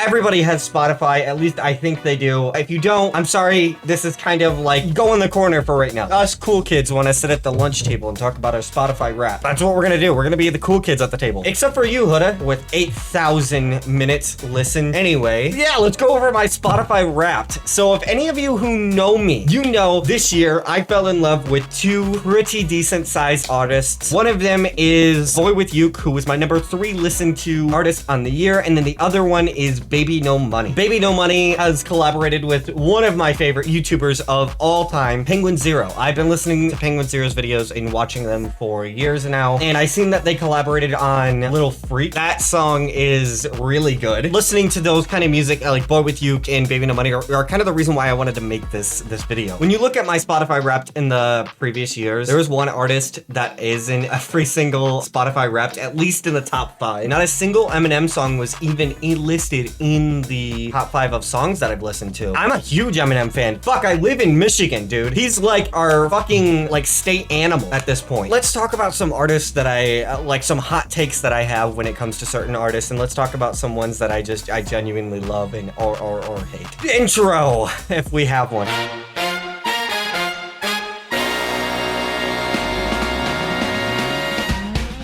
Everybody has Spotify, at least I think they do. If you don't, I'm sorry, this is kind of like go in the corner for right now. Us cool kids want to sit at the lunch table and talk about our Spotify rap. That's what we're gonna do. We're gonna be the cool kids at the table. Except for you, Huda, with 8,000 minutes listened. Anyway, yeah, let's go over my Spotify Wrapped. So if any of you who know me, you know this year I fell in love with two pretty decent sized artists. One of them is Boy With Yuke, who was my number 3 listened to artist on the year, and then the other one is Baby No Money. Baby No Money has collaborated with one of my favorite YouTubers of all time, Penguin Zero. I've been listening to Penguin Zero's videos and watching them for years now, and I seen that they collaborated on Little Freak. That song is really good. Listening to those kind of music, like Boy With Yuke and Baby No Money, are kind of the reason why I wanted to make this video. When you look at my Spotify Wrapped in the previous years, there was one artist that is in every single Spotify Wrapped, at least in the top 5. Not a single Eminem song was even listed in the top 5 of songs that I've listened to. I'm a huge Eminem fan. Fuck, I live in Michigan, dude. He's like our fucking like state animal at this point. Let's talk about some artists that I like, some hot takes that I have when it comes to certain artists, and let's talk about some ones that I genuinely love and or hate. Intro, if we have one.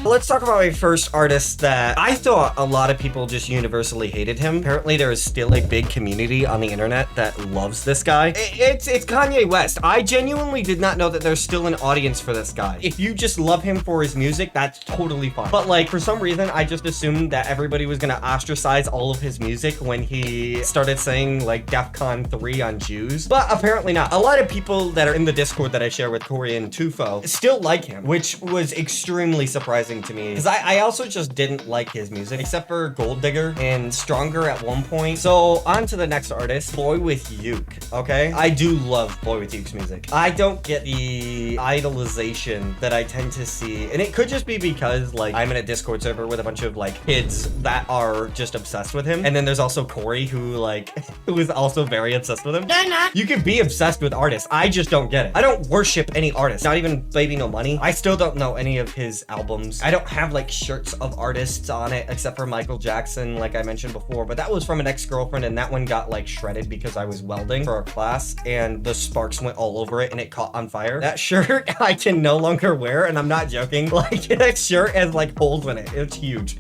Let's talk about my first artist that I thought a lot of people just universally hated him. Apparently there is still a big community on the internet that loves this guy. It's Kanye West. I genuinely did not know that there's still an audience for this guy. If you just love him for his music, that's totally fine. But like, for some reason, I just assumed that everybody was gonna ostracize all of his music when he started saying like DEFCON 3 on Jews. But apparently not. A lot of people that are in the Discord that I share with Corey and Tufo still like him, which was extremely surprising to me, because I also just didn't like his music, except for Gold Digger and Stronger at one point. So on to the next artist, Boy With Yuke. Okay, I do love Boy With Yuke's music. I don't get the idolization that I tend to see, and it could just be because like I'm in a Discord server with a bunch of like kids that are just obsessed with him, and then there's also Corey who like who is also very obsessed with him. You can be obsessed with artists. I just don't get it. I don't worship any artist, not even Baby No Money. I still don't know any of his albums. I don't have like shirts of artists on it except for Michael Jackson, like I mentioned before, but that was from an ex-girlfriend, and that one got like shredded because I was welding for a class and the sparks went all over it and it caught on fire. That shirt I can no longer wear, and I'm not joking. Like, that shirt has like holes in it. It's huge.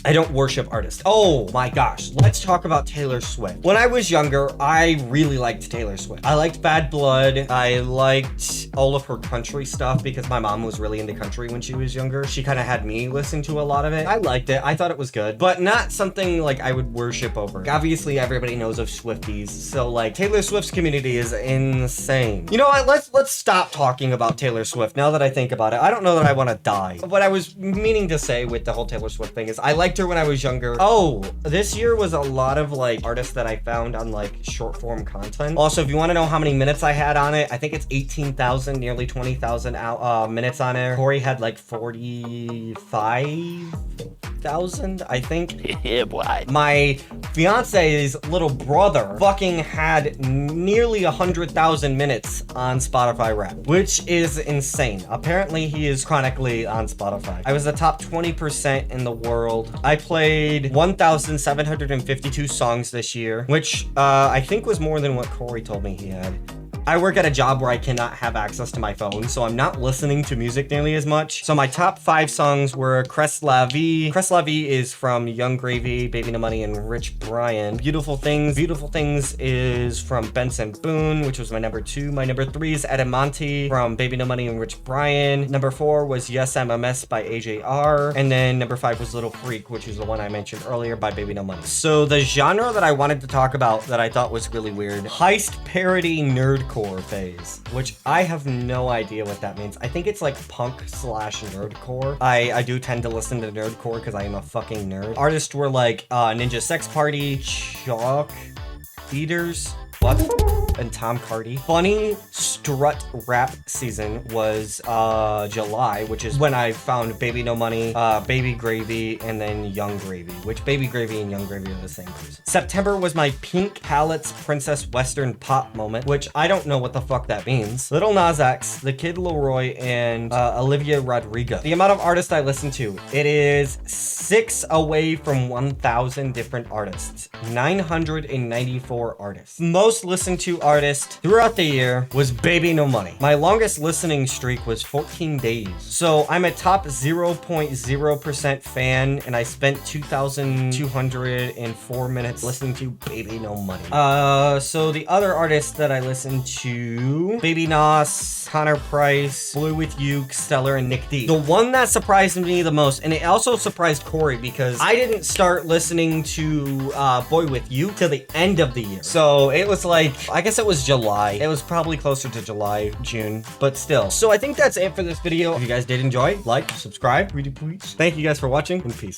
I don't worship artists. Oh my gosh, let's talk about Taylor Swift. When I was younger, I really liked Taylor Swift. I liked Bad Blood. I liked all of her country stuff because my mom was really into country when she was younger. She kind of had me listen to a lot of it. I liked it. I thought it was good, but not something like I would worship over. Obviously, everybody knows of Swifties, so like Taylor Swift's community is insane. You know what? Let's stop talking about Taylor Swift now that I think about it. I don't know that I want to die. What I was meaning to say with the whole Taylor Swift thing is I liked her when I was younger. Oh, this year was a lot of like artists that I found on like short form content. Also, if you want to know how many minutes I had on it, I think it's 18,000, nearly 20,000 minutes on it. Corey had like 45,000, I think. Yeah, boy. My fiance's little brother fucking had nearly 100,000 minutes on Spotify Wrapped, which is insane. Apparently he is chronically on Spotify. I was the top 20% in the world. I played 1,752 songs this year, which I think was more than what Corey told me he had. I work at a job where I cannot have access to my phone, so I'm not listening to music nearly as much. So my top 5 songs were Crest La Vie. Crest La Vie is from Young Gravy, Baby No Money, and Rich Brian. Beautiful Things. Beautiful Things is from Benson Boone, which was my number 2. My number 3 is Edamonte from Baby No Money and Rich Brian. Number 4 was Yes MMS by AJR. And then number 5 was Little Freak, which is the one I mentioned earlier by Baby No Money. So the genre that I wanted to talk about that I thought was really weird, heist parody nerdcore phase, which I have no idea what that means. I think it's like punk / nerdcore. I do tend to listen to nerdcore because I am a fucking nerd. Artists were like Ninja Sex Party, Chalk Eaters, What? And Tom Cardi. Funny strut rap season was July, which is when I found Baby No Money, Baby Gravy, and then Young Gravy, which Baby Gravy and Young Gravy are the same person. September was my Pink Palettes Princess Western Pop moment, which I don't know what the fuck that means. Lil Nas X, The Kid Laroi, and Olivia Rodrigo. The amount of artists I listen to, it is 6 away from 1,000 different artists. 994 artists. Most listened to artist throughout the year was Baby No Money. My longest listening streak was 14 days. So I'm a top 0.0% fan, and I spent 2,204 minutes listening to Baby No Money. So the other artists that I listened to, Baby Nas, Connor Price, Blue With You, Stellar, and Nick D. The one that surprised me the most, and it also surprised Corey, because I didn't start listening to Boy With You till the end of the year. So it was like, I guess it was July. It was probably closer to July, June, but still. So I think that's it for this video. If you guys did enjoy, like, subscribe, read it, please. Thank you guys for watching, and peace.